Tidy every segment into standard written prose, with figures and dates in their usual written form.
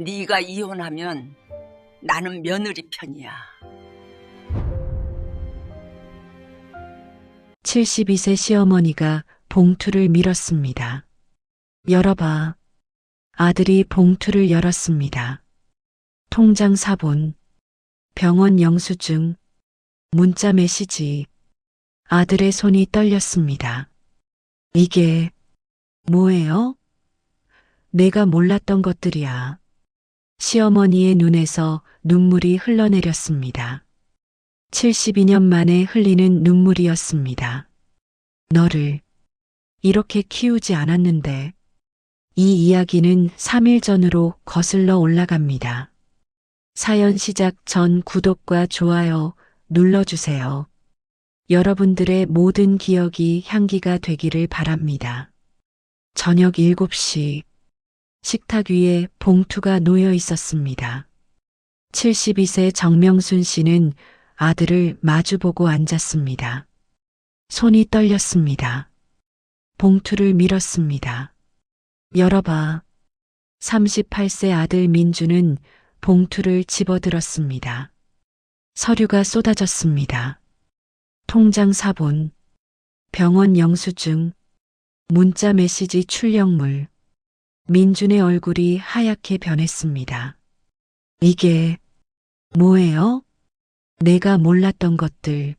네가 이혼하면 나는 며느리 편이야. 72세 시어머니가 봉투를 밀었습니다. 열어봐. 아들이 봉투를 열었습니다. 통장 사본, 병원 영수증, 문자 메시지. 아들의 손이 떨렸습니다. 이게 뭐예요? 내가 몰랐던 것들이야. 시어머니의 눈에서 눈물이 흘러내렸습니다. 72년 만에 흘리는 눈물이었습니다. 너를 이렇게 키우지 않았는데. 이 이야기는 3일 전으로 거슬러 올라갑니다. 사연 시작 전 구독과 좋아요 눌러주세요. 여러분들의 모든 기억이 향기가 되기를 바랍니다. 저녁 7시 식탁 위에 봉투가 놓여 있었습니다. 72세 정명순 씨는 아들을 마주보고 앉았습니다. 손이 떨렸습니다. 봉투를 밀었습니다. 열어봐. 38세 아들 민주는 봉투를 집어들었습니다. 서류가 쏟아졌습니다. 통장 사본, 병원 영수증, 문자 메시지 출력물. 민준의 얼굴이 하얗게 변했습니다. 이게 뭐예요? 내가 몰랐던 것들.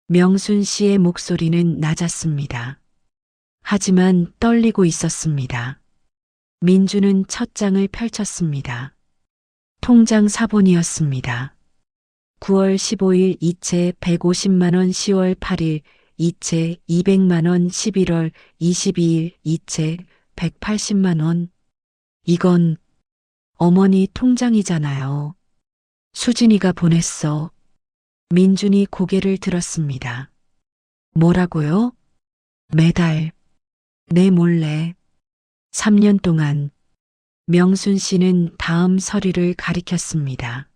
명순 씨의 목소리는 낮았습니다. 하지만 떨리고 있었습니다. 민주는 첫 장을 펼쳤습니다. 통장 사본이었습니다. 9월 15일 이체 150만 원, 10월 8일 이체 200만 원, 11월 22일 이체 180만 원. 이건 어머니 통장이잖아요. 수진이가 보냈어. 민준이 고개를 들었습니다. 뭐라고요? 매달 내 몰래 3년 동안. 명순 씨는 다음 서류를 가리켰습니다.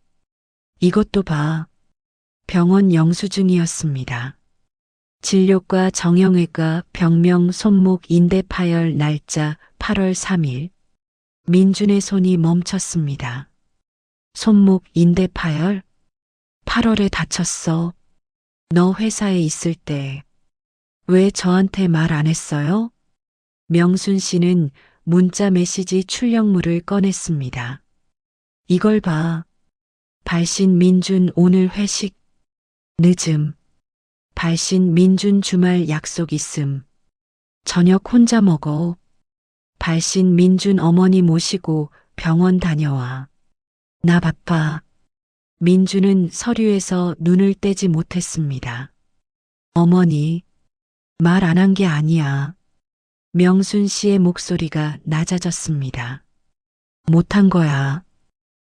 이것도 봐. 병원 영수증이었습니다. 진료과 정형외과 병명 손목 인대 파열 날짜 8월 3일. 민준의 손이 멈췄습니다. 손목 인대 파열? 8월에 다쳤어. 너 회사에 있을 때 왜 저한테 말 안 했어요? 명순 씨는 문자 메시지 출력물을 꺼냈습니다. 이걸 봐. 발신 민준 오늘 회식. 늦음. 발신 민준 주말 약속 있음. 저녁 혼자 먹어. 발신 민준 어머니 모시고 병원 다녀와. 나 바빠. 민준은 서류에서 눈을 떼지 못했습니다. 어머니, 말 안 한 게 아니야. 명순 씨의 목소리가 낮아졌습니다. 못한 거야.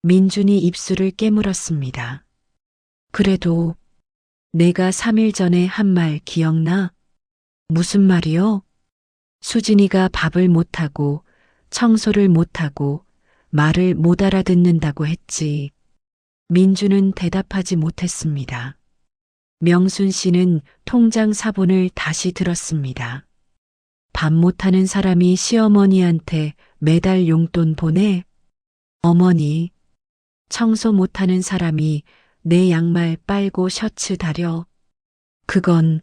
민준이 입술을 깨물었습니다. 그래도 내가 3일 전에 한 말 기억나? 무슨 말이요? 수진이가 밥을 못하고 청소를 못하고 말을 못 알아듣는다고 했지. 민준은 대답하지 못했습니다. 명순 씨는 통장 사본을 다시 들었습니다. 밥 못하는 사람이 시어머니한테 매달 용돈 보내? 어머니, 청소 못하는 사람이 내 양말 빨고 셔츠 다려? 그건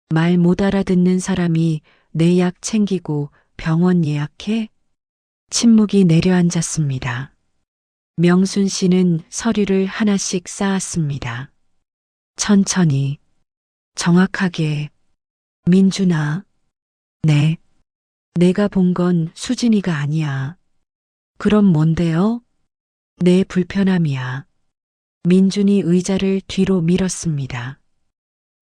말 못 알아듣는 사람이 내 약 챙기고 병원 예약해? 침묵이 내려앉았습니다. 명순 씨는 서류를 하나씩 쌓았습니다. 천천히, 정확하게. 민준아. 네. 내가 본 건 수진이가 아니야. 그럼 뭔데요? 내 불편함이야. 민준이 의자를 뒤로 밀었습니다.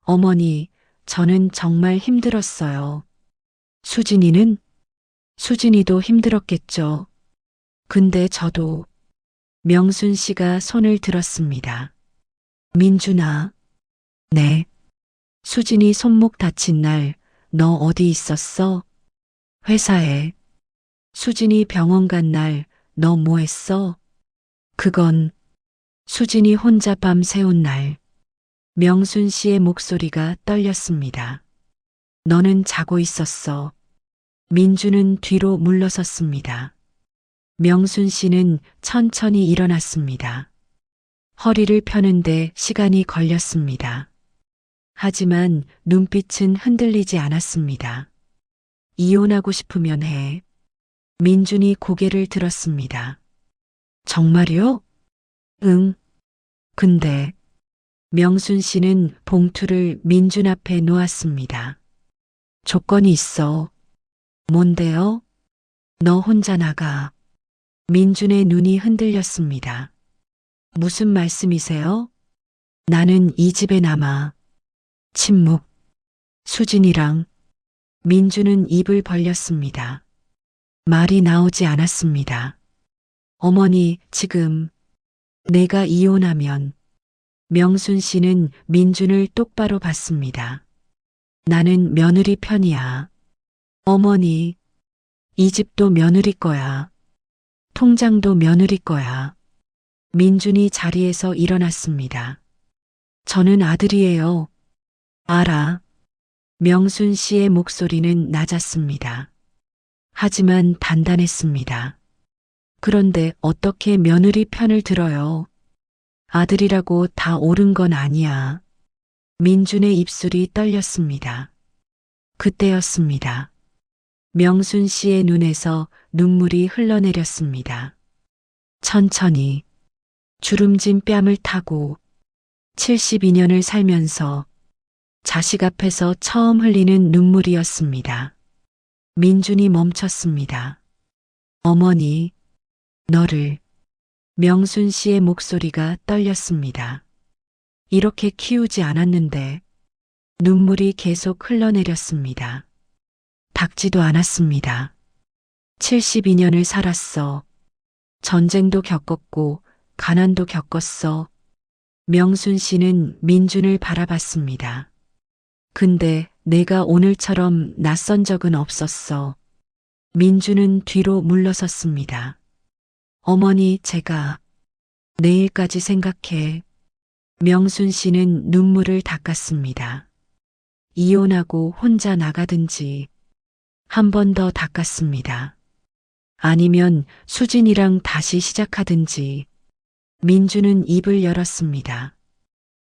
어머니, 저는 정말 힘들었어요. 수진이는? 수진이도 힘들었겠죠. 근데 저도. 명순 씨가 손을 들었습니다. 민준아. 네. 수진이 손목 다친 날 너 어디 있었어? 회사에. 수진이 병원 간 날 너 뭐 했어? 그건 수진이 혼자 밤 새운 날. 명순 씨의 목소리가 떨렸습니다. 너는 자고 있었어. 민주는 뒤로 물러섰습니다. 명순 씨는 천천히 일어났습니다. 허리를 펴는데 시간이 걸렸습니다. 하지만 눈빛은 흔들리지 않았습니다. 이혼하고 싶으면 해. 민준이 고개를 들었습니다. 정말요? 응. 근데 명순 씨는 봉투를 민준 앞에 놓았습니다. 조건이 있어. 뭔데요? 너 혼자 나가. 민준의 눈이 흔들렸습니다. 무슨 말씀이세요? 나는 이 집에 남아. 침묵. 수진이랑. 민준은 입을 벌렸습니다. 말이 나오지 않았습니다. 어머니, 지금 내가 이혼하면 명순 씨는 민준을 똑바로 봤습니다. 나는 며느리 편이야. 어머니, 이 집도 며느리 거야. 통장도 며느리 거야. 민준이 자리에서 일어났습니다. 저는 아들이에요. 알아. 명순 씨의 목소리는 낮았습니다. 하지만 단단했습니다. 그런데 어떻게 며느리 편을 들어요? 아들이라고 다 옳은 건 아니야. 민준의 입술이 떨렸습니다. 그때였습니다. 명순 씨의 눈에서 눈물이 흘러내렸습니다. 천천히 주름진 뺨을 타고 72년을 살면서 자식 앞에서 처음 흘리는 눈물이었습니다. 민준이 멈췄습니다. 어머니, 너를. 명순 씨의 목소리가 떨렸습니다. 이렇게 키우지 않았는데 눈물이 계속 흘러내렸습니다. 닦지도 않았습니다. 72년을 살았어. 전쟁도 겪었고 가난도 겪었어. 명순 씨는 민준을 바라봤습니다. 근데 내가 오늘처럼 낯선 적은 없었어. 민준은 뒤로 물러섰습니다. 어머니, 제가 내일까지 생각해. 명순 씨는 눈물을 닦았습니다. 이혼하고 혼자 나가든지 한 번 더 닦았습니다. 아니면 수진이랑 다시 시작하든지. 민준은 입을 열었습니다.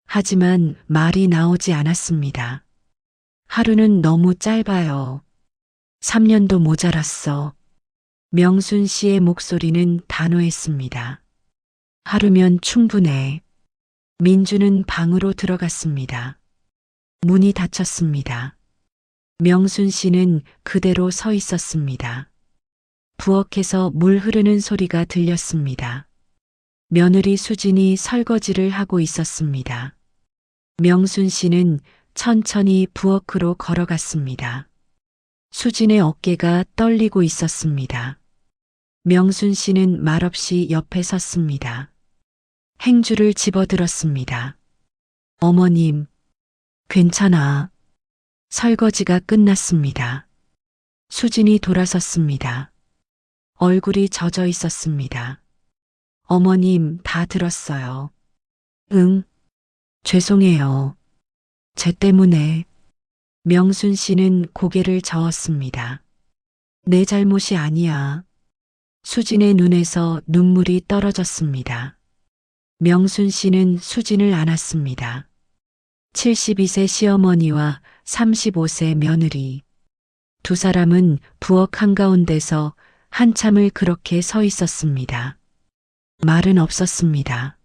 하지만 말이 나오지 않았습니다. 하루는 너무 짧아요. 3년도 모자랐어. 명순 씨의 목소리는 단호했습니다. 하루면 충분해. 민준은 방으로 들어갔습니다. 문이 닫혔습니다. 명순 씨는 그대로 서 있었습니다. 부엌에서 물 흐르는 소리가 들렸습니다. 며느리 수진이 설거지를 하고 있었습니다. 명순 씨는 천천히 부엌으로 걸어갔습니다. 수진의 어깨가 떨리고 있었습니다. 명순 씨는 말없이 옆에 섰습니다. 행주를 집어들었습니다. 어머님, 괜찮아. 설거지가 끝났습니다. 수진이 돌아섰습니다. 얼굴이 젖어 있었습니다. 어머님, 다 들었어요. 응, 죄송해요. 제 때문에. 명순 씨는 고개를 저었습니다. 내 잘못이 아니야. 수진의 눈에서 눈물이 떨어졌습니다. 명순 씨는 수진을 안았습니다. 72세 시어머니와 35세 며느리. 두 사람은 부엌 한가운데서 한참을 그렇게 서 있었습니다. 말은 없었습니다.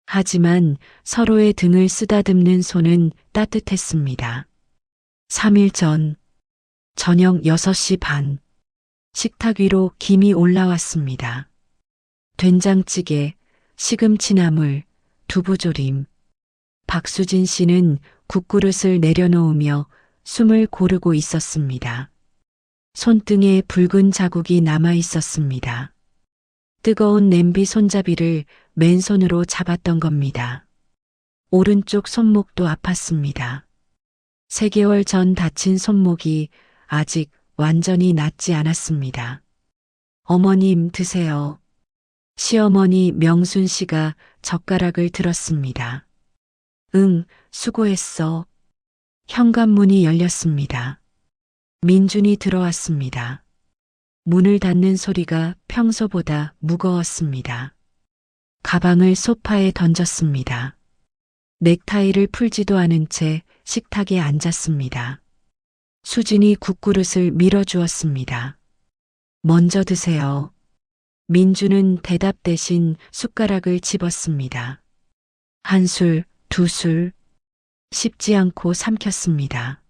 하지만 서로의 등을 쓰다듬는 손은 따뜻했습니다. 3일 전, 저녁 6시 반, 식탁 위로 김이 올라왔습니다. 된장찌개, 시금치나물, 두부조림. 박수진 씨는 국그릇을 내려놓으며 숨을 고르고 있었습니다. 손등에 붉은 자국이 남아 있었습니다. 뜨거운 냄비 손잡이를 맨손으로 잡았던 겁니다. 오른쪽 손목도 아팠습니다. 3개월 전 다친 손목이 아직 완전히 낫지 않았습니다. 어머님, 드세요. 시어머니 명순 씨가 젓가락을 들었습니다. 응, 수고했어. 현관문이 열렸습니다. 민준이 들어왔습니다. 문을 닫는 소리가 평소보다 무거웠습니다. 가방을 소파에 던졌습니다. 넥타이를 풀지도 않은 채 식탁에 앉았습니다. 수진이 국그릇을 밀어주었습니다. 먼저 드세요. 민주는 대답 대신 숟가락을 집었습니다. 한 술, 두 술, 씹지 않고 삼켰습니다.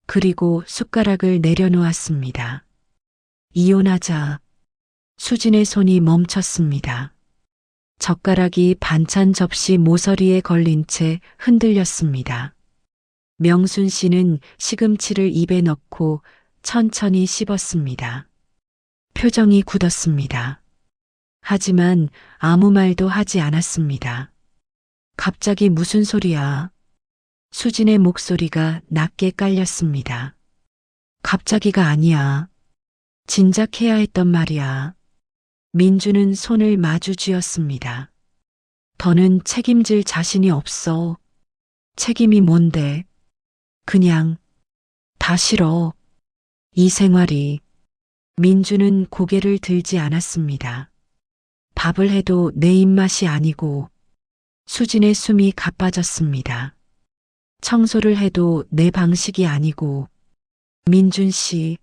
그리고 숟가락을 내려놓았습니다. 이혼하자. 수진의 손이 멈췄습니다. 젓가락이 반찬 접시 모서리에 걸린 채 흔들렸습니다. 명순 씨는 시금치를 입에 넣고 천천히 씹었습니다. 표정이 굳었습니다. 하지만 아무 말도 하지 않았습니다. 갑자기 무슨 소리야? 수진의 목소리가 낮게 깔렸습니다. 갑자기가 아니야. 진작 해야 했던 말이야. 민주는 손을 마주 쥐었습니다. 더는 책임질 자신이 없어. 책임이 뭔데? 그냥 다 싫어. 이 생활이. 민주는 고개를 들지 않았습니다. 밥을 해도 내 입맛이 아니고 수진의 숨이 가빠졌습니다. 청소를 해도 내 방식이 아니고 민준 씨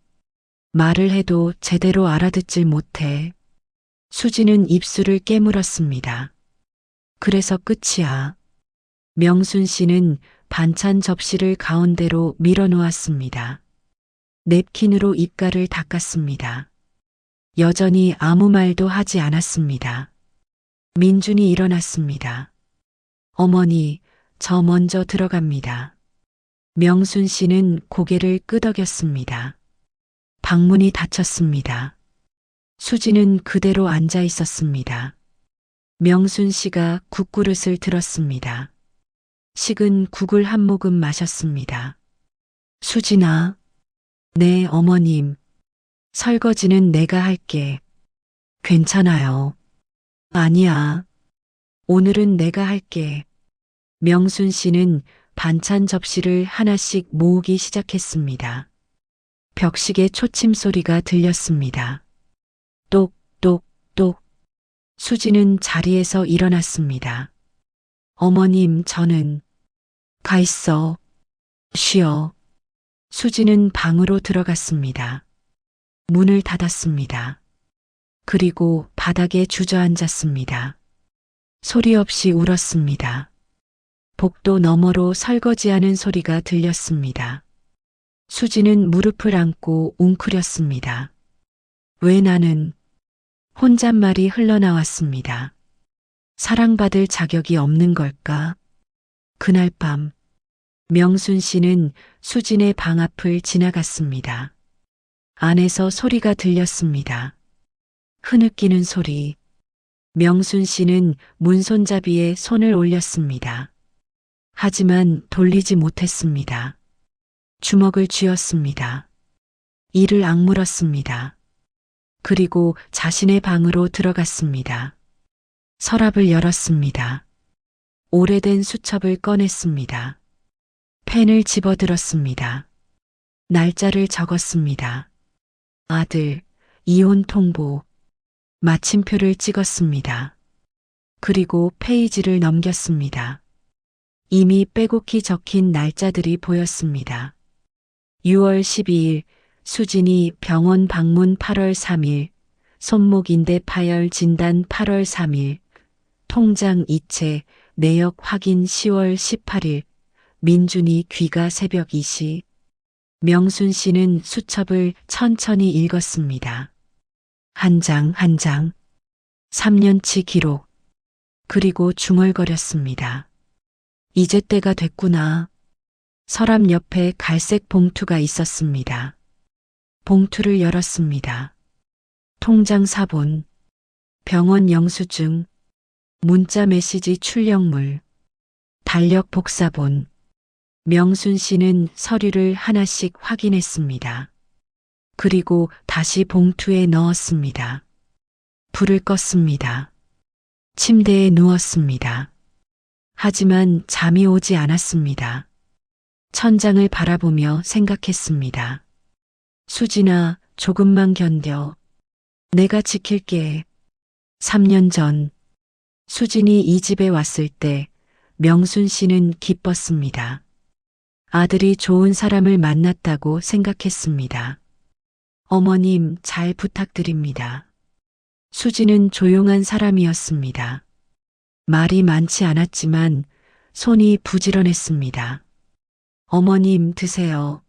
말을 해도 제대로 알아듣질 못해. 수진은 입술을 깨물었습니다. 그래서 끝이야. 명순 씨는 반찬 접시를 가운데로 밀어놓았습니다. 냅킨으로 입가를 닦았습니다. 여전히 아무 말도 하지 않았습니다. 민준이 일어났습니다. 어머니, 저 먼저 들어갑니다. 명순 씨는 고개를 끄덕였습니다. 방문이 닫혔습니다. 수지는 그대로 앉아 있었습니다. 명순 씨가 국그릇을 들었습니다. 식은 국을 한 모금 마셨습니다. 수진아. 네, 어머님. 설거지는 내가 할게. 괜찮아요. 아니야. 오늘은 내가 할게. 명순 씨는 반찬 접시를 하나씩 모으기 시작했습니다. 벽시계 초침 소리가 들렸습니다. 똑, 똑, 똑. 수지는 자리에서 일어났습니다. 어머님, 저는 가 있어. 쉬어. 수지는 방으로 들어갔습니다. 문을 닫았습니다. 그리고 바닥에 주저앉았습니다. 소리 없이 울었습니다. 복도 너머로 설거지하는 소리가 들렸습니다. 수지는 무릎을 안고 웅크렸습니다. 왜 나는? 혼잣말이 흘러나왔습니다. 사랑받을 자격이 없는 걸까? 그날 밤, 명순 씨는 수진의 방 앞을 지나갔습니다. 안에서 소리가 들렸습니다. 흐느끼는 소리. 명순 씨는 문손잡이에 손을 올렸습니다. 하지만 돌리지 못했습니다. 주먹을 쥐었습니다. 이를 악물었습니다. 그리고 자신의 방으로 들어갔습니다. 서랍을 열었습니다. 오래된 수첩을 꺼냈습니다. 펜을 집어들었습니다. 날짜를 적었습니다. 아들, 이혼 통보. 마침표를 찍었습니다. 그리고 페이지를 넘겼습니다. 이미 빼곡히 적힌 날짜들이 보였습니다. 6월 12일, 수진이 병원 방문 8월 3일, 손목인대 파열 진단 8월 3일, 통장 이체, 내역 확인 10월 18일, 민준이 귀가 새벽 2시. 명순 씨는 수첩을 천천히 읽었습니다. 한 장 한 장. 3년치 기록. 그리고 중얼거렸습니다. 이제 때가 됐구나. 서랍 옆에 갈색 봉투가 있었습니다. 봉투를 열었습니다. 통장 사본, 병원 영수증, 문자 메시지 출력물, 달력 복사본. 명순 씨는 서류를 하나씩 확인했습니다. 그리고 다시 봉투에 넣었습니다. 불을 껐습니다. 침대에 누웠습니다. 하지만 잠이 오지 않았습니다. 천장을 바라보며 생각했습니다. 수진아, 조금만 견뎌. 내가 지킬게. 3년 전 수진이 이 집에 왔을 때 명순 씨는 기뻤습니다. 아들이 좋은 사람을 만났다고 생각했습니다. 어머님 잘 부탁드립니다. 수진은 조용한 사람이었습니다. 말이 많지 않았지만 손이 부지런했습니다. 어머님 드세요.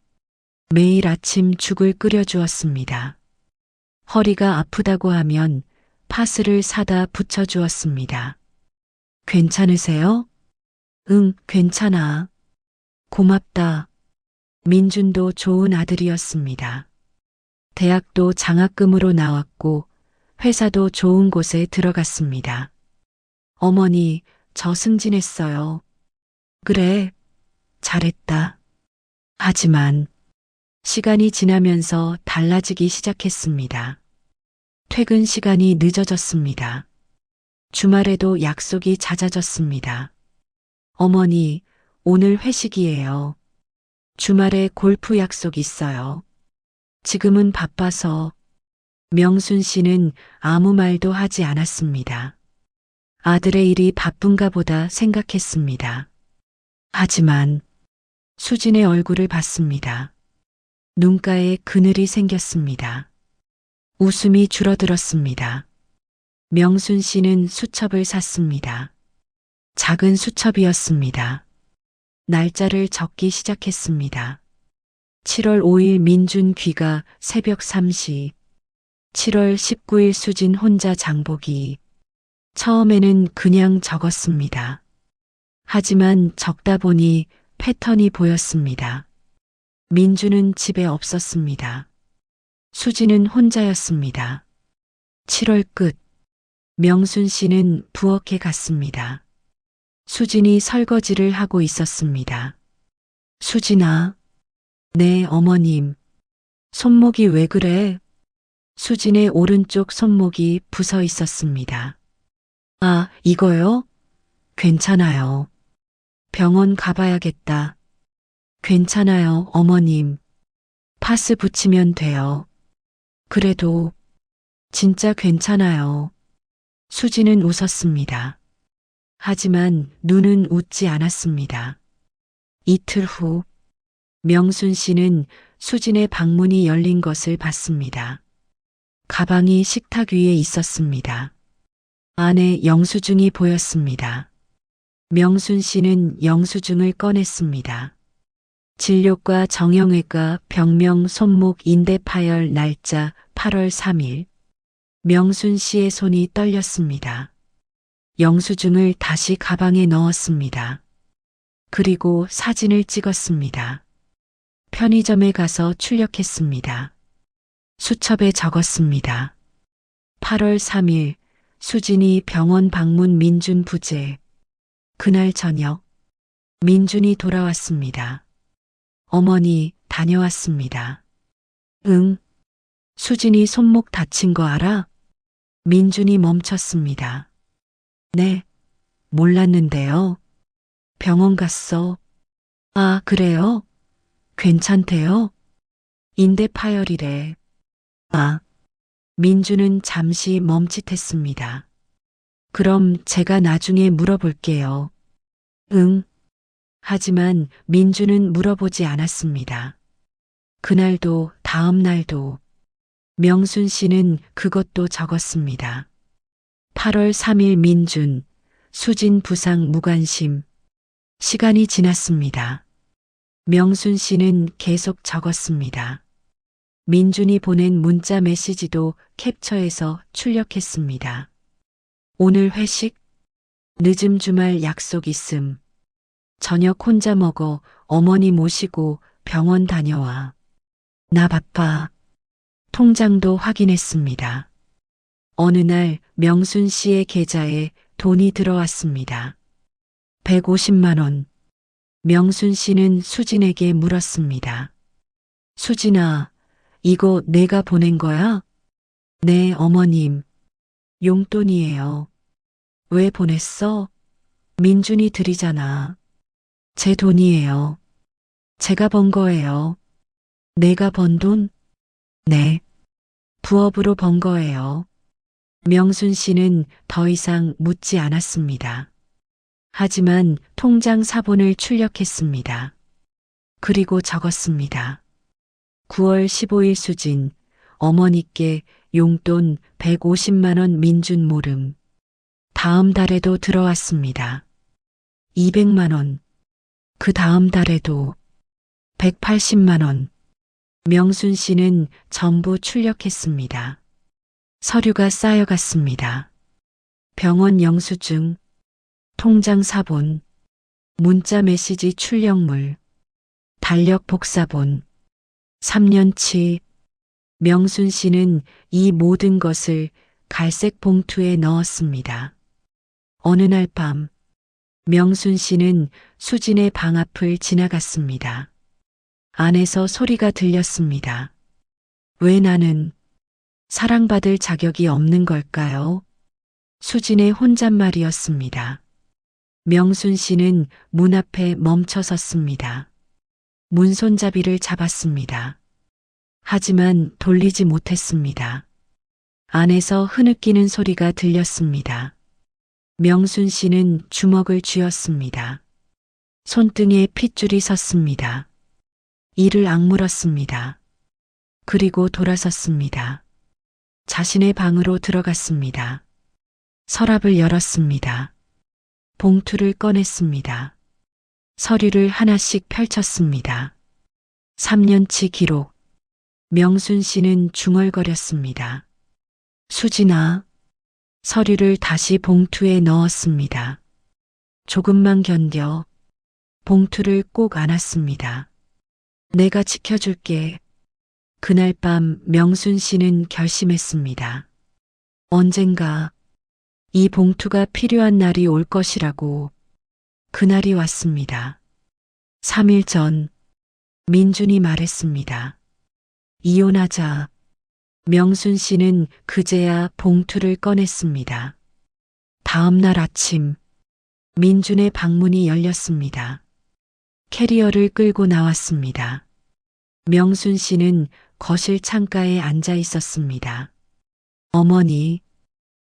매일 아침 죽을 끓여 주었습니다. 허리가 아프다고 하면 파스를 사다 붙여 주었습니다. 괜찮으세요? 응, 괜찮아. 고맙다. 민준도 좋은 아들이었습니다. 대학도 장학금으로 나왔고 회사도 좋은 곳에 들어갔습니다. 어머니, 저 승진했어요. 그래, 잘했다. 하지만 시간이 지나면서 달라지기 시작했습니다. 퇴근 시간이 늦어졌습니다. 주말에도 약속이 잦아졌습니다. 어머니, 오늘 회식이에요. 주말에 골프 약속 있어요. 지금은 바빠서. 명순 씨는 아무 말도 하지 않았습니다. 아들의 일이 바쁜가 보다 생각했습니다. 하지만 수진의 얼굴을 봤습니다. 눈가에 그늘이 생겼습니다. 웃음이 줄어들었습니다. 명순 씨는 수첩을 샀습니다. 작은 수첩이었습니다. 날짜를 적기 시작했습니다. 7월 5일 민준 귀가 새벽 3시, 7월 19일 수진 혼자 장보기. 처음에는 그냥 적었습니다. 하지만 적다 보니 패턴이 보였습니다. 민준은 집에 없었습니다. 수진은 혼자였습니다. 7월 끝. 명순 씨는 부엌에 갔습니다. 수진이 설거지를 하고 있었습니다. 수진아. 네, 어머님. 손목이 왜 그래? 수진의 오른쪽 손목이 부서 있었습니다. 아, 이거요? 괜찮아요. 병원 가봐야겠다. 괜찮아요, 어머님. 파스 붙이면 돼요. 그래도 진짜 괜찮아요. 수진은 웃었습니다. 하지만 눈은 웃지 않았습니다. 이틀 후 명순 씨는 수진의 방문이 열린 것을 봤습니다. 가방이 식탁 위에 있었습니다. 안에 영수증이 보였습니다. 명순 씨는 영수증을 꺼냈습니다. 진료과 정형외과 병명 손목 인대 파열 날짜 8월 3일. 명순 씨의 손이 떨렸습니다. 영수증을 다시 가방에 넣었습니다. 그리고 사진을 찍었습니다. 편의점에 가서 출력했습니다. 수첩에 적었습니다. 8월 3일 수진이 병원 방문 민준 부재. 그날 저녁 민준이 돌아왔습니다. 어머니, 다녀왔습니다. 응. 수진이 손목 다친 거 알아? 민준이 멈췄습니다. 네, 몰랐는데요. 병원 갔어. 아, 그래요? 괜찮대요? 인대 파열이래. 아, 민준은 잠시 멈칫했습니다. 그럼 제가 나중에 물어볼게요. 응. 하지만 민준은 물어보지 않았습니다. 그날도 다음 날도 명순 씨는 그것도 적었습니다. 8월 3일 민준, 수진 부상 무관심. 시간이 지났습니다. 명순 씨는 계속 적었습니다. 민준이 보낸 문자 메시지도 캡처해서 출력했습니다. 오늘 회식? 늦은 주말 약속 있음. 저녁 혼자 먹어. 어머니 모시고 병원 다녀와. 나 바빠. 통장도 확인했습니다. 어느 날 명순 씨의 계좌에 돈이 들어왔습니다. 150만 원. 명순 씨는 수진에게 물었습니다. 수진아, 이거 내가 보낸 거야? 네, 어머님. 용돈이에요. 왜 보냈어? 민준이 드리잖아. 제 돈이에요. 제가 번 거예요. 내가 번 돈? 네. 부업으로 번 거예요. 명순 씨는 더 이상 묻지 않았습니다. 하지만 통장 사본을 출력했습니다. 그리고 적었습니다. 9월 15일 수진, 어머니께 용돈 150만 원 민준 모름. 다음 달에도 들어왔습니다. 200만 원. 그 다음 달에도 180만 원. 명순 씨는 전부 출력했습니다. 서류가 쌓여갔습니다. 병원 영수증, 통장 사본, 문자 메시지 출력물, 달력 복사본, 3년치. 명순 씨는 이 모든 것을 갈색 봉투에 넣었습니다. 어느 날 밤, 명순 씨는 수진의 방 앞을 지나갔습니다. 안에서 소리가 들렸습니다. 왜 나는 사랑받을 자격이 없는 걸까요? 수진의 혼잣말이었습니다. 명순 씨는 문 앞에 멈춰 섰습니다. 문손잡이를 잡았습니다. 하지만 돌리지 못했습니다. 안에서 흐느끼는 소리가 들렸습니다. 명순 씨는 주먹을 쥐었습니다. 손등에 핏줄이 섰습니다. 이를 악물었습니다. 그리고 돌아섰습니다. 자신의 방으로 들어갔습니다. 서랍을 열었습니다. 봉투를 꺼냈습니다. 서류를 하나씩 펼쳤습니다. 3년치 기록. 명순 씨는 중얼거렸습니다. 수진아. 서류를 다시 봉투에 넣었습니다. 조금만 견뎌. 봉투를 꼭 안았습니다. 내가 지켜줄게. 그날 밤 명순 씨는 결심했습니다. 언젠가 이 봉투가 필요한 날이 올 것이라고. 그날이 왔습니다. 3일 전 민준이 말했습니다. 이혼하자. 명순 씨는 그제야 봉투를 꺼냈습니다. 다음 날 아침 민준의 방문이 열렸습니다. 캐리어를 끌고 나왔습니다. 명순 씨는 거실 창가에 앉아 있었습니다. 어머니.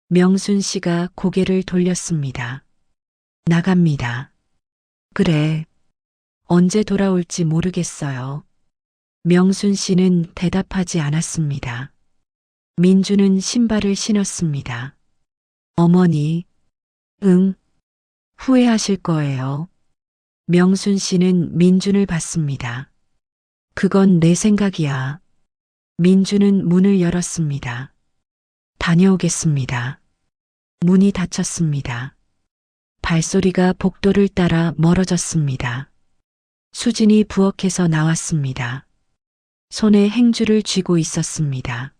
명순 씨가 고개를 돌렸습니다. 나갑니다. 그래. 언제 돌아올지 모르겠어요. 명순 씨는 대답하지 않았습니다. 민주는 신발을 신었습니다. 어머니. 응. 후회하실 거예요. 명순 씨는 민준을 봤습니다. 그건 내 생각이야. 민준은 문을 열었습니다. 다녀오겠습니다. 문이 닫혔습니다. 발소리가 복도를 따라 멀어졌습니다. 수진이 부엌에서 나왔습니다. 손에 행주를 쥐고 있었습니다.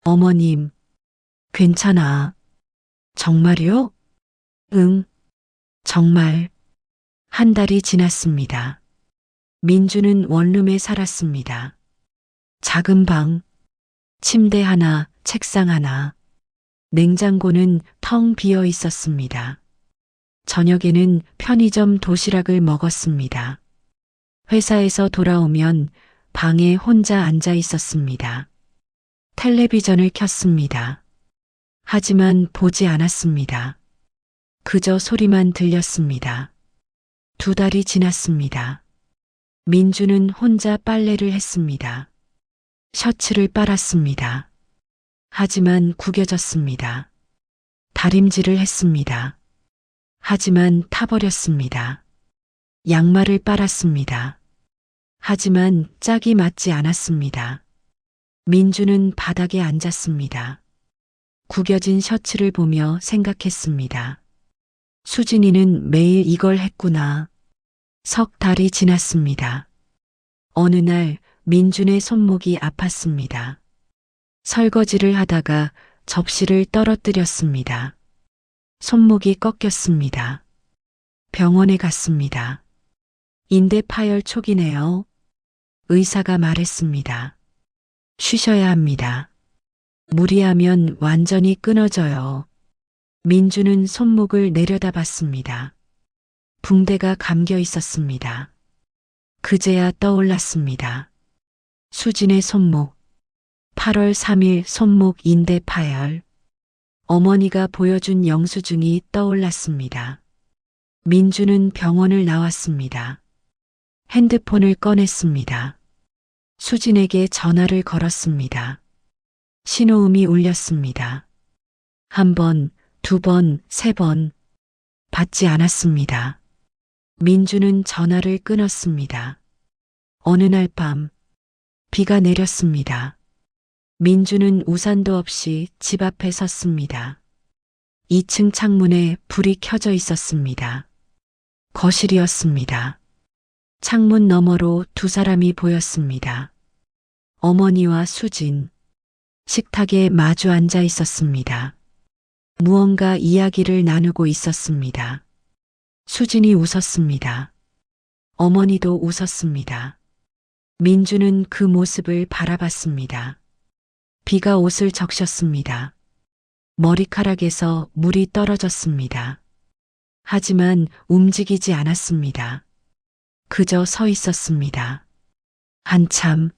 어머님, 괜찮아. 정말요? 응, 정말. 한 달이 지났습니다. 민주는 원룸에 살았습니다. 작은 방, 침대 하나, 책상 하나, 냉장고는 텅 비어 있었습니다. 저녁에는 편의점 도시락을 먹었습니다. 회사에서 돌아오면 방에 혼자 앉아 있었습니다. 텔레비전을 켰습니다. 하지만 보지 않았습니다. 그저 소리만 들렸습니다. 2달이 지났습니다. 민주는 혼자 빨래를 했습니다. 셔츠를 빨았습니다. 하지만 구겨졌습니다. 다림질을 했습니다. 하지만 타버렸습니다. 양말을 빨았습니다. 하지만 짝이 맞지 않았습니다. 민주는 바닥에 앉았습니다. 구겨진 셔츠를 보며 생각했습니다. 수진이는 매일 이걸 했구나. 석 달이 지났습니다. 어느 날 민준의 손목이 아팠습니다. 설거지를 하다가 접시를 떨어뜨렸습니다. 손목이 꺾였습니다. 병원에 갔습니다. 인대 파열 초기네요. 의사가 말했습니다. 쉬셔야 합니다. 무리하면 완전히 끊어져요. 민주는 손목을 내려다봤습니다. 붕대가 감겨 있었습니다. 그제야 떠올랐습니다. 수진의 손목. 8월 3일 손목 인대 파열. 어머니가 보여준 영수증이 떠올랐습니다. 민주는 병원을 나왔습니다. 핸드폰을 꺼냈습니다. 수진에게 전화를 걸었습니다. 신호음이 울렸습니다. 한 번, 두 번, 세 번. 받지 않았습니다. 민주는 전화를 끊었습니다. 어느 날 밤, 비가 내렸습니다. 민주는 우산도 없이 집 앞에 섰습니다. 2층 창문에 불이 켜져 있었습니다. 거실이었습니다. 창문 너머로 두 사람이 보였습니다. 어머니와 수진. 식탁에 마주 앉아 있었습니다. 무언가 이야기를 나누고 있었습니다. 수진이 웃었습니다. 어머니도 웃었습니다. 민주는 그 모습을 바라봤습니다. 비가 옷을 적셨습니다. 머리카락에서 물이 떨어졌습니다. 하지만 움직이지 않았습니다. 그저 서 있었습니다. 한참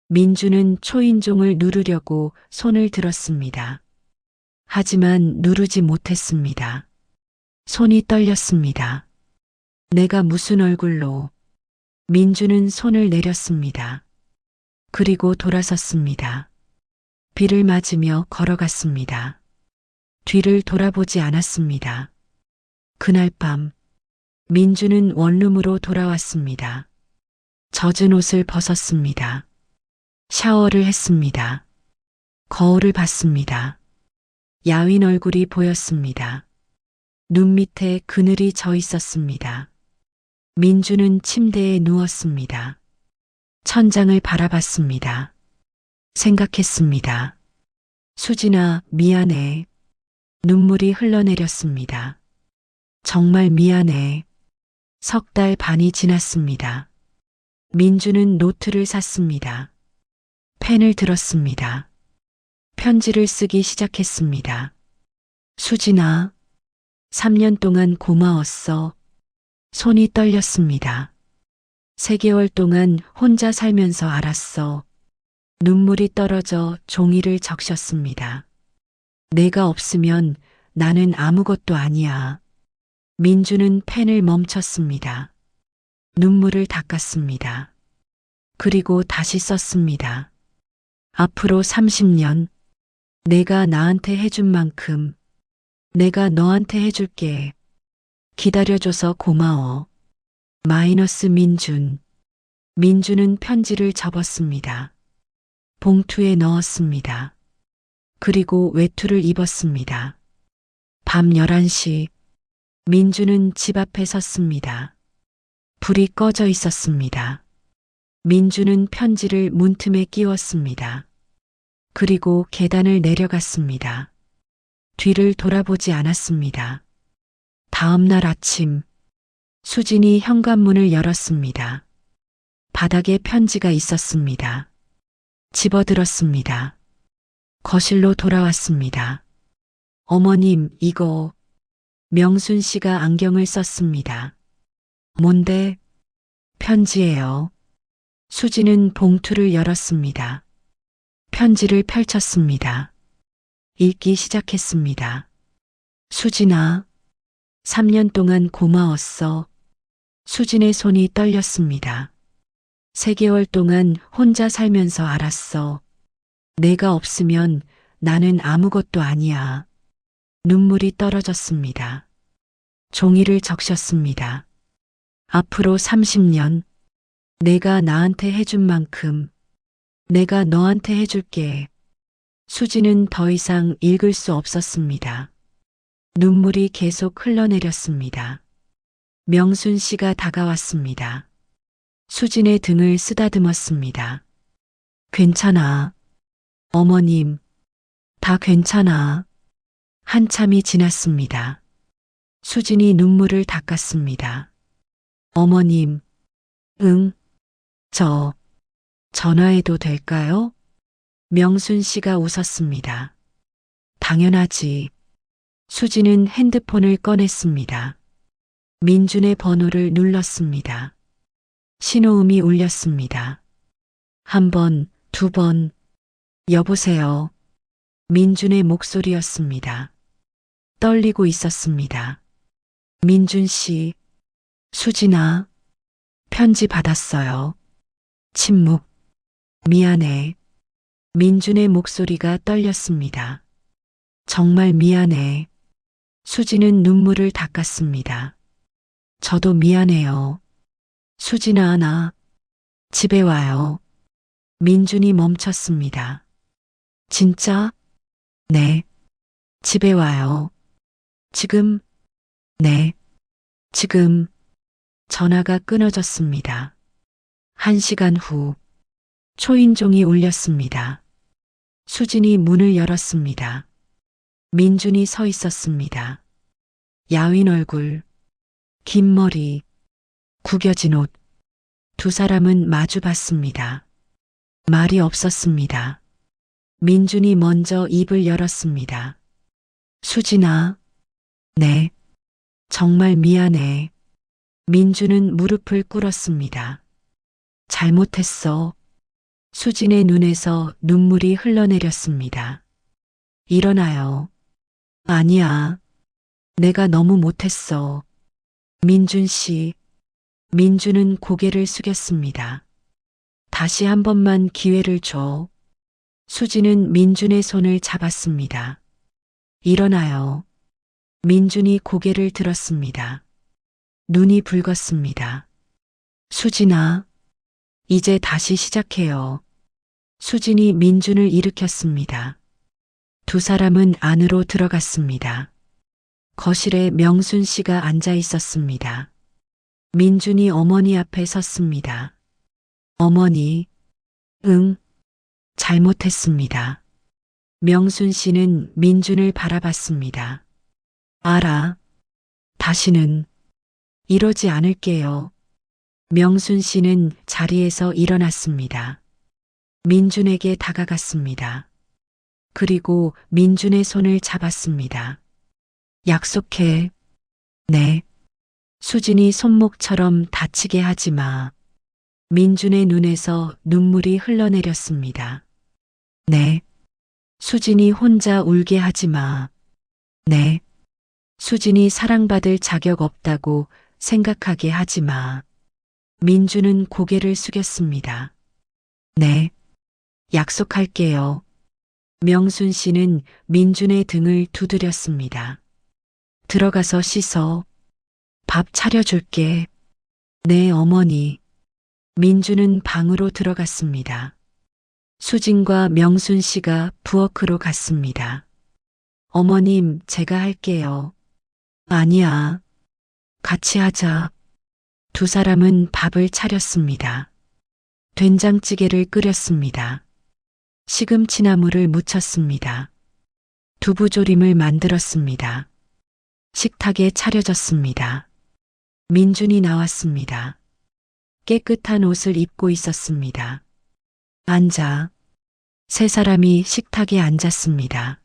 민주는 초인종을 누르려고 손을 들었습니다. 하지만 누르지 못했습니다. 손이 떨렸습니다. 내가 무슨 얼굴로. 민주는 손을 내렸습니다. 그리고 돌아섰습니다. 비를 맞으며 걸어갔습니다. 뒤를 돌아보지 않았습니다. 그날 밤 민주는 원룸으로 돌아왔습니다. 젖은 옷을 벗었습니다. 샤워를 했습니다. 거울을 봤습니다. 야윈 얼굴이 보였습니다. 눈 밑에 그늘이 져 있었습니다. 민주는 침대에 누웠습니다. 천장을 바라봤습니다. 생각했습니다. 수진아, 미안해. 눈물이 흘러내렸습니다. 정말 미안해. 석 달 반이 지났습니다. 민주는 노트를 샀습니다. 펜을 들었습니다. 편지를 쓰기 시작했습니다. 수진아, 3년 동안 고마웠어. 손이 떨렸습니다. 3개월 동안 혼자 살면서 알았어. 눈물이 떨어져 종이를 적셨습니다. 내가 없으면 나는 아무것도 아니야. 민주는 펜을 멈췄습니다. 눈물을 닦았습니다. 그리고 다시 썼습니다. 앞으로 30년 내가 나한테 해준 만큼 내가 너한테 해줄게. 기다려줘서 고마워. 마이너스 민준. 민주는 편지를 접었습니다. 봉투에 넣었습니다. 그리고 외투를 입었습니다. 밤 11시 민주는 집 앞에 섰습니다. 불이 꺼져 있었습니다. 민주는 편지를 문틈에 끼웠습니다. 그리고 계단을 내려갔습니다. 뒤를 돌아보지 않았습니다. 다음 날 아침 수진이 현관문을 열었습니다. 바닥에 편지가 있었습니다. 집어들었습니다. 거실로 돌아왔습니다. 어머님, 이거. 명순 씨가 안경을 썼습니다. 뭔데? 편지예요. 수진은 봉투를 열었습니다. 편지를 펼쳤습니다. 읽기 시작했습니다. 수진아, 3년 동안 고마웠어. 수진의 손이 떨렸습니다. 3개월 동안 혼자 살면서 알았어. 내가 없으면 나는 아무것도 아니야. 눈물이 떨어졌습니다. 종이를 적셨습니다. 앞으로 30년 내가 나한테 해준 만큼 내가 너한테 해줄게. 수지는 더 이상 읽을 수 없었습니다. 눈물이 계속 흘러내렸습니다. 명순 씨가 다가왔습니다. 수진의 등을 쓰다듬었습니다. 괜찮아. 어머님, 다 괜찮아. 한참이 지났습니다. 수진이 눈물을 닦았습니다. 어머님, 응, 전화해도 될까요? 명순 씨가 웃었습니다. 당연하지. 수진은 핸드폰을 꺼냈습니다. 민준의 번호를 눌렀습니다. 신호음이 울렸습니다. 한 번, 두 번. 여보세요. 민준의 목소리였습니다. 떨리고 있었습니다. 민준 씨, 수진아, 편지 받았어요. 침묵. 미안해. 민준의 목소리가 떨렸습니다. 정말 미안해. 수진은 눈물을 닦았습니다. 저도 미안해요. 수진아, 나 집에 와요. 민준이 멈췄습니다. 진짜? 네. 집에 와요. 지금? 네. 지금. 전화가 끊어졌습니다. 1시간 후, 초인종이 울렸습니다. 수진이 문을 열었습니다. 민준이 서 있었습니다. 야윈 얼굴, 긴 머리, 구겨진 옷. 두 사람은 마주 봤습니다. 말이 없었습니다. 민준이 먼저 입을 열었습니다. 수진아, 네. 정말 미안해. 민준은 무릎을 꿇었습니다. 잘못했어. 수진의 눈에서 눈물이 흘러내렸습니다. 일어나요. 아니야. 내가 너무 못했어. 민준 씨. 민준은 고개를 숙였습니다. 다시 한 번만 기회를 줘. 수진은 민준의 손을 잡았습니다. 일어나요. 민준이 고개를 들었습니다. 눈이 붉었습니다. 수진아, 이제 다시 시작해요. 수진이 민준을 일으켰습니다. 두 사람은 안으로 들어갔습니다. 거실에 명순 씨가 앉아 있었습니다. 민준이 어머니 앞에 섰습니다. 어머니, 응, 잘못했습니다. 명순 씨는 민준을 바라봤습니다. 알아. 다시는 이러지 않을게요. 명순 씨는 자리에서 일어났습니다. 민준에게 다가갔습니다. 그리고 민준의 손을 잡았습니다. 약속해. 네. 수진이 손목처럼 다치게 하지 마. 민준의 눈에서 눈물이 흘러내렸습니다. 네. 수진이 혼자 울게 하지 마. 네. 수진이 사랑받을 자격 없다고 생각하게 하지 마. 민준은 고개를 숙였습니다. 네. 약속할게요. 명순 씨는 민준의 등을 두드렸습니다. 들어가서 씻어. 밥 차려줄게. 네, 어머니. 민준은 방으로 들어갔습니다. 수진과 명순 씨가 부엌으로 갔습니다. 어머님, 제가 할게요. 아니야. 같이 하자. 두 사람은 밥을 차렸습니다. 된장찌개를 끓였습니다. 시금치나물을 무쳤습니다. 두부조림을 만들었습니다. 식탁에 차려졌습니다. 민준이 나왔습니다. 깨끗한 옷을 입고 있었습니다. 앉아. 세 사람이 식탁에 앉았습니다.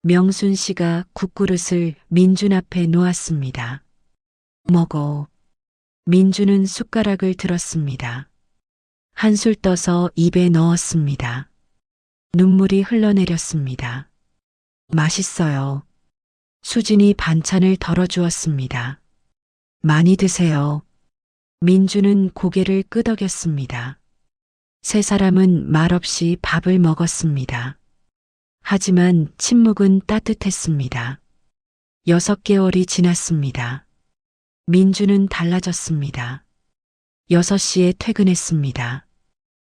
명순 씨가 국그릇을 민준 앞에 놓았습니다. 먹어. 민준은 숟가락을 들었습니다. 한술 떠서 입에 넣었습니다. 눈물이 흘러내렸습니다. 맛있어요. 수진이 반찬을 덜어주었습니다. 많이 드세요. 민준은 고개를 끄덕였습니다. 세 사람은 말없이 밥을 먹었습니다. 하지만 침묵은 따뜻했습니다. 6개월이 지났습니다. 민준은 달라졌습니다. 6시에 퇴근했습니다.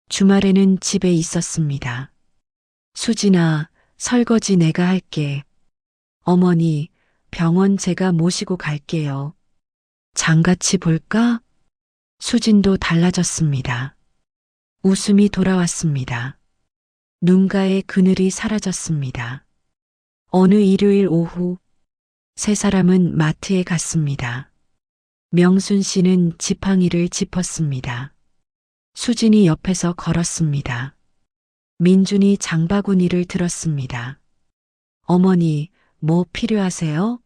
주말에는 집에 있었습니다. 수진아, 설거지 내가 할게. 어머니, 병원 제가 모시고 갈게요. 장같이 볼까? 수진도 달라졌습니다. 웃음이 돌아왔습니다. 눈가의 그늘이 사라졌습니다. 어느 일요일 오후, 세 사람은 마트에 갔습니다. 명순 씨는 지팡이를 짚었습니다. 수진이 옆에서 걸었습니다. 민준이 장바구니를 들었습니다. 어머니, 뭐 필요하세요?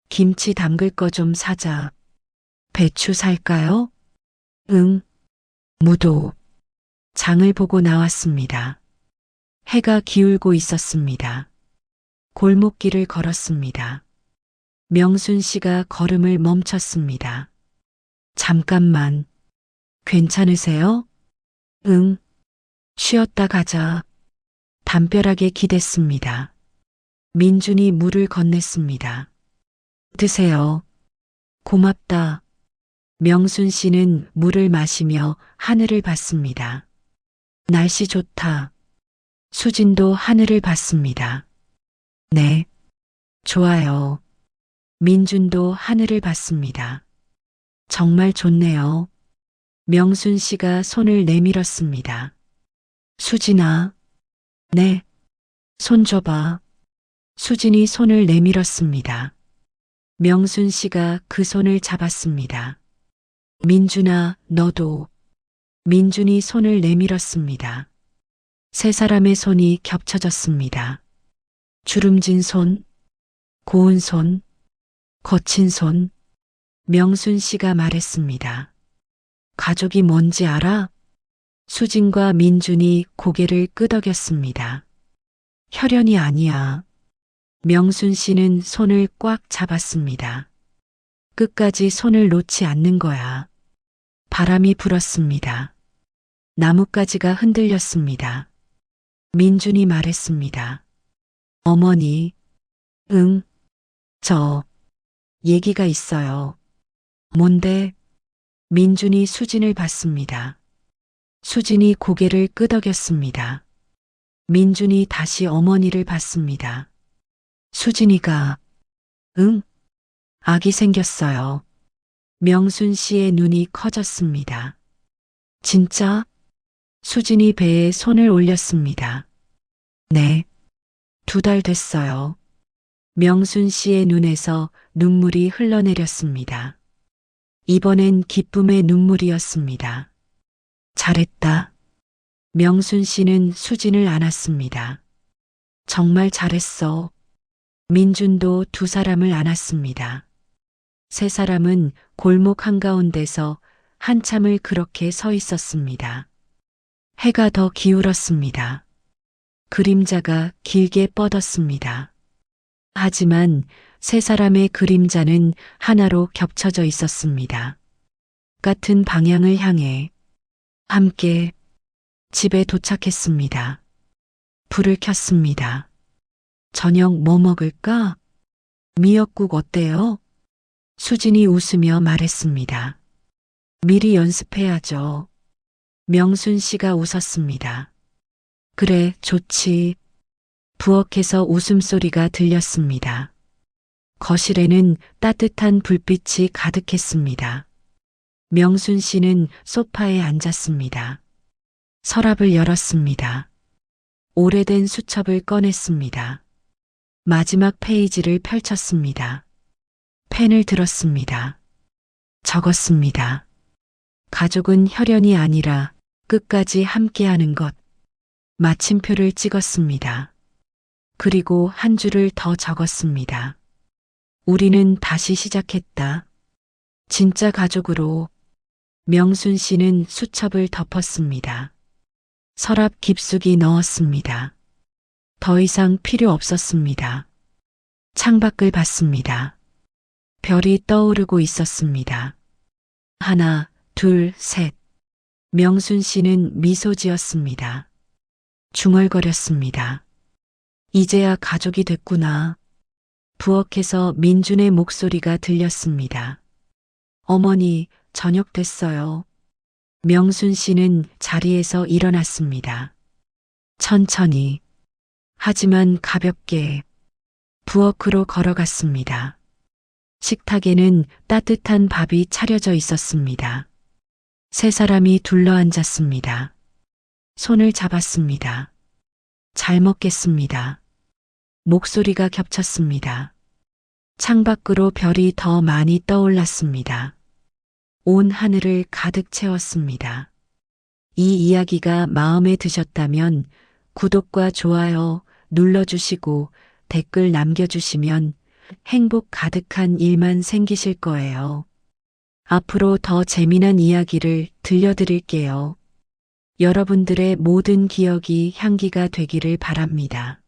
김치 담글 거 좀 사자. 배추 살까요? 응. 무도. 장을 보고 나왔습니다. 해가 기울고 있었습니다. 골목길을 걸었습니다. 명순 씨가 걸음을 멈췄습니다. 잠깐만. 괜찮으세요? 응. 쉬었다 가자. 담벼락에 기댔습니다. 민준이 물을 건넸습니다. 드세요. 고맙다. 명순 씨는 물을 마시며 하늘을 봤습니다. 날씨 좋다. 수진도 하늘을 봤습니다. 네. 좋아요. 민준도 하늘을 봤습니다. 정말 좋네요. 명순 씨가 손을 내밀었습니다. 수진아. 네. 손 줘봐. 수진이 손을 내밀었습니다. 명순 씨가 그 손을 잡았습니다. 민준아, 너도. 민준이 손을 내밀었습니다. 세 사람의 손이 겹쳐졌습니다. 주름진 손, 고운 손, 거친 손. 명순 씨가 말했습니다. 가족이 뭔지 알아? 수진과 민준이 고개를 끄덕였습니다. 혈연이 아니야. 명순 씨는 손을 꽉 잡았습니다. 끝까지 손을 놓지 않는 거야. 바람이 불었습니다. 나뭇가지가 흔들렸습니다. 민준이 말했습니다. 어머니, 응, 저, 얘기가 있어요. 뭔데? 민준이 수진을 봤습니다. 수진이 고개를 끄덕였습니다. 민준이 다시 어머니를 봤습니다. 수진이가, 응, 아기 생겼어요. 명순 씨의 눈이 커졌습니다. 진짜? 수진이 배에 손을 올렸습니다. 네, 2달 됐어요. 명순 씨의 눈에서 눈물이 흘러내렸습니다. 이번엔 기쁨의 눈물이었습니다. 잘했다. 명순 씨는 수진을 안았습니다. 정말 잘했어. 민준도 2 사람을 안았습니다. 3 사람은 골목 한가운데서 한참을 그렇게 서 있었습니다. 해가 더 기울었습니다. 그림자가 길게 뻗었습니다. 하지만 3 사람의 그림자는 하나로 겹쳐져 있었습니다. 같은 방향을 향해 함께 집에 도착했습니다. 불을 켰습니다. 저녁 뭐 먹을까? 미역국 어때요? 수진이 웃으며 말했습니다. 미리 연습해야죠. 명순 씨가 웃었습니다. 그래, 좋지. 부엌에서 웃음소리가 들렸습니다. 거실에는 따뜻한 불빛이 가득했습니다. 명순 씨는 소파에 앉았습니다. 서랍을 열었습니다. 오래된 수첩을 꺼냈습니다. 마지막 페이지를 펼쳤습니다. 펜을 들었습니다. 적었습니다. 가족은 혈연이 아니라 끝까지 함께하는 것. 마침표를 찍었습니다. 그리고 한 줄을 더 적었습니다. 우리는 다시 시작했다. 진짜 가족으로. 명순 씨는 수첩을 덮었습니다. 서랍 깊숙이 넣었습니다. 더 이상 필요 없었습니다. 창밖을 봤습니다. 별이 떠오르고 있었습니다. 1, 2, 3. 명순 씨는 미소 지었습니다. 중얼거렸습니다. 이제야 가족이 됐구나. 부엌에서 민준의 목소리가 들렸습니다. 어머니, 저녁 됐어요. 명순 씨는 자리에서 일어났습니다. 천천히, 하지만 가볍게 부엌으로 걸어갔습니다. 식탁에는 따뜻한 밥이 차려져 있었습니다. 3 사람이 둘러앉았습니다. 손을 잡았습니다. 잘 먹겠습니다. 목소리가 겹쳤습니다. 창밖으로 별이 더 많이 떠올랐습니다. 온 하늘을 가득 채웠습니다. 이 이야기가 마음에 드셨다면 구독과 좋아요 눌러주시고 댓글 남겨주시면 행복 가득한 일만 생기실 거예요. 앞으로 더 재미난 이야기를 들려드릴게요. 여러분들의 모든 기억이 향기가 되기를 바랍니다.